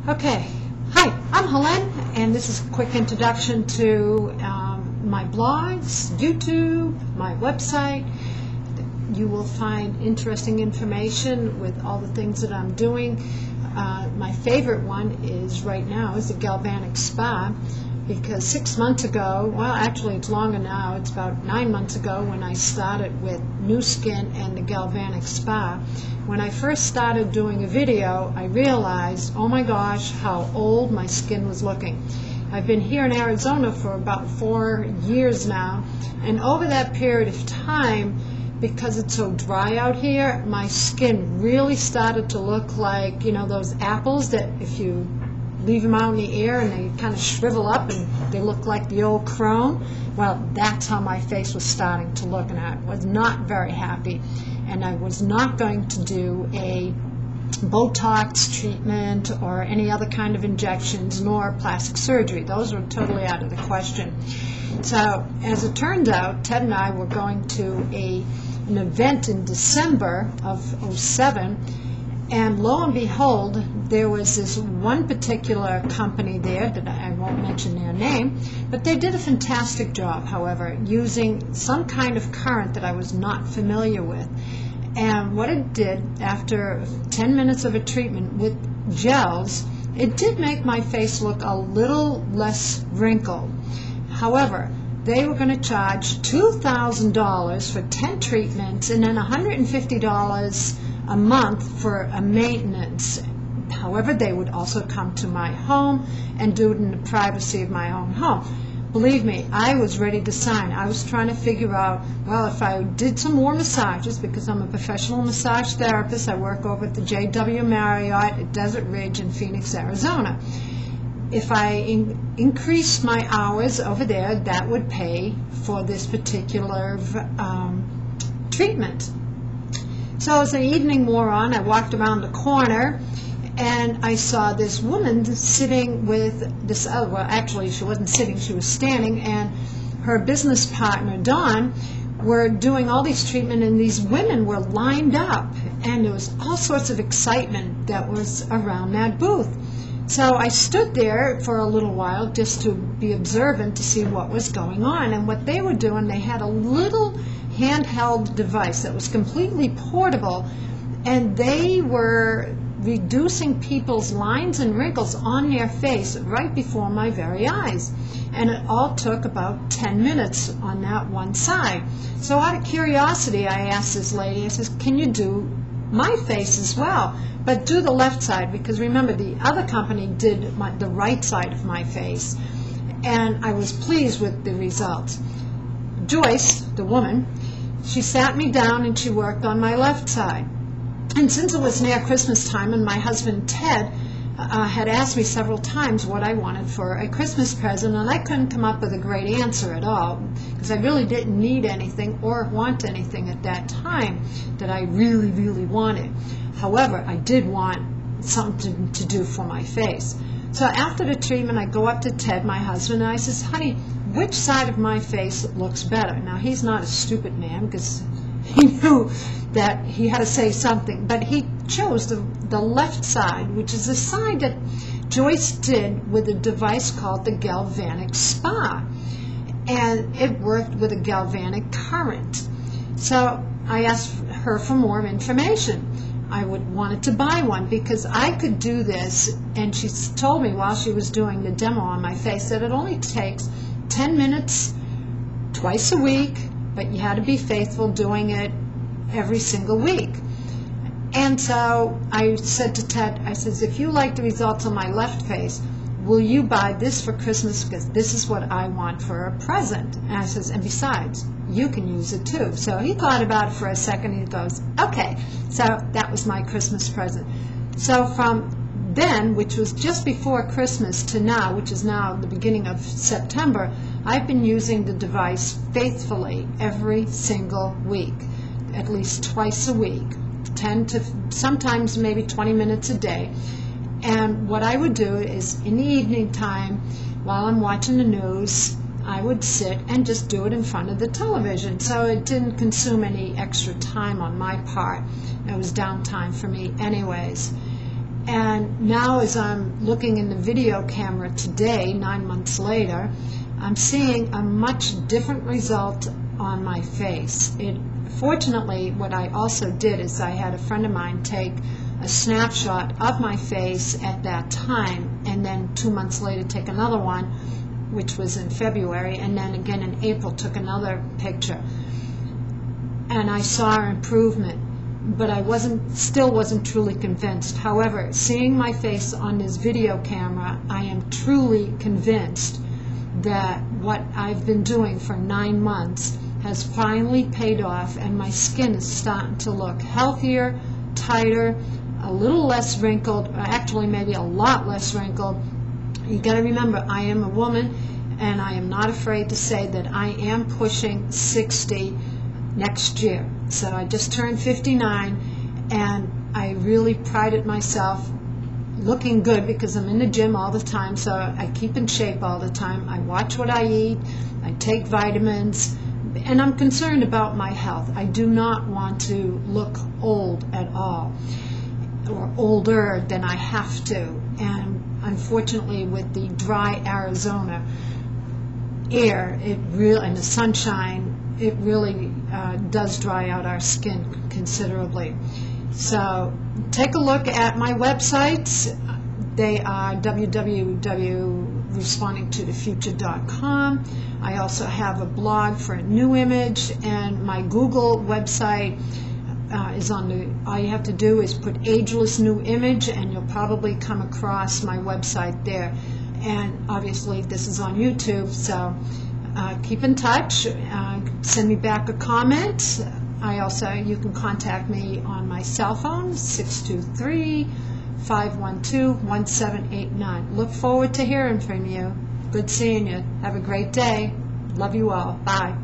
Okay, hi, I'm Helen, and this is a quick introduction to my blogs, YouTube, my website. You will find interesting information with all the things that I'm doing. My favorite one is right now is the Galvanic Spa, because 6 months ago, well actually it's longer now, it's about 9 months ago when I started with New Skin and the Galvanic Spa. When I first started doing a video, I realized, oh my gosh, how old my skin was looking. I've been here in Arizona for about 4 years now, and over that period of time, because it's so dry out here, my skin really started to look like, you know, those apples that if you leave them out in the air and they kind of shrivel up and they look like the old crone. Well, that's how my face was starting to look, and I was not very happy. And I was not going to do a Botox treatment or any other kind of injections, nor plastic surgery. Those were totally out of the question. So as it turned out, Ted and I were going to an event in December of '07, and lo and behold, there was this one particular company there that I won't mention their name, but they did a fantastic job, however, using some kind of current that I was not familiar with. And what it did, after 10 minutes of a treatment with gels, it did make my face look a little less wrinkled. However, they were going to charge $2,000 for 10 treatments and then $150 a month for a maintenance. However, they would also come to my home and do it in the privacy of my own home. Believe me, I was ready to sign. I was trying to figure out, well, if I did some more massages, because I'm a professional massage therapist, I work over at the JW Marriott at Desert Ridge in Phoenix, Arizona. If I increased my hours over there, that would pay for this particular treatment. So as the evening wore on, I walked around the corner and I saw this woman sitting with this other, well actually she wasn't sitting, she was standing, and her business partner, Dawn, were doing all these treatments, and these women were lined up, and there was all sorts of excitement that was around that booth. So I stood there for a little while just to be observant to see what was going on. And what they were doing, they had a little handheld device that was completely portable, and they were reducing people's lines and wrinkles on their face right before my very eyes. And it all took about 10 minutes on that one side. So out of curiosity, I asked this lady, I says, can you do my face as well? But do the left side, because remember, the other company did the right side of my face. And I was pleased with the results. Joyce, the woman, she sat me down and she worked on my left side. And since it was near Christmas time, and my husband Ted had asked me several times what I wanted for a Christmas present, and I couldn't come up with a great answer at all, because I really didn't need anything or want anything at that time that I really, really wanted. However, I did want something to do for my face. So after the treatment, I go up to Ted, my husband, and I says, honey, which side of my face looks better? Now, he's not a stupid man, because he knew that he had to say something, but he chose the left side, which is the side that Joyce did with a device called the Galvanic Spa, and it worked with a galvanic current. So I asked her for more information. I wanted to buy one because I could do this, and she told me while she was doing the demo on my face that it only takes 10 minutes twice a week, but you had to be faithful doing it every single week. And so I said to Ted, I says, if you like the results on my left face, will you buy this for Christmas, because this is what I want for a present? And I says, and besides, you can use it too. So he thought about it for a second, and he goes, okay. So that was my Christmas present. So from then, which was just before Christmas, to now, which is now the beginning of September, I've been using the device faithfully every single week, at least twice a week, 10 to sometimes maybe 20 minutes a day. And what I would do is in the evening time, while I'm watching the news, I would sit and just do it in front of the television. So it didn't consume any extra time on my part. It was downtime for me anyways. And now as I'm looking in the video camera today, 9 months later, I'm seeing a much different result on my face. Fortunately, what I also did is I had a friend of mine take a snapshot of my face at that time, and then 2 months later take another one, which was in February, and then again in April took another picture. And I saw improvement, but I still wasn't truly convinced. However, seeing my face on this video camera, I am truly convinced that what I've been doing for 9 months has finally paid off, and my skin is starting to look healthier, tighter, a little less wrinkled, or actually maybe a lot less wrinkled. You got to remember, I am a woman, and I am not afraid to say that I am pushing 60 next year. So I just turned 59, and I really prided myself looking good because I'm in the gym all the time, so I keep in shape all the time. I watch what I eat, I take vitamins, and I'm concerned about my health. I do not want to look old at all, or older than I have to. And unfortunately, with the dry Arizona air, and the sunshine, it really does dry out our skin considerably. So take a look at my websites. They are www.respondingtothefuture.com. I also have a blog for a new image, and my Google website is on all you have to do is put ageless new image, and you'll probably come across my website there. And obviously this is on YouTube, so keep in touch. Send me back a comment. You can contact me on my cell phone, 623-512-1789. Look forward to hearing from you. Good seeing you. Have a great day. Love you all. Bye.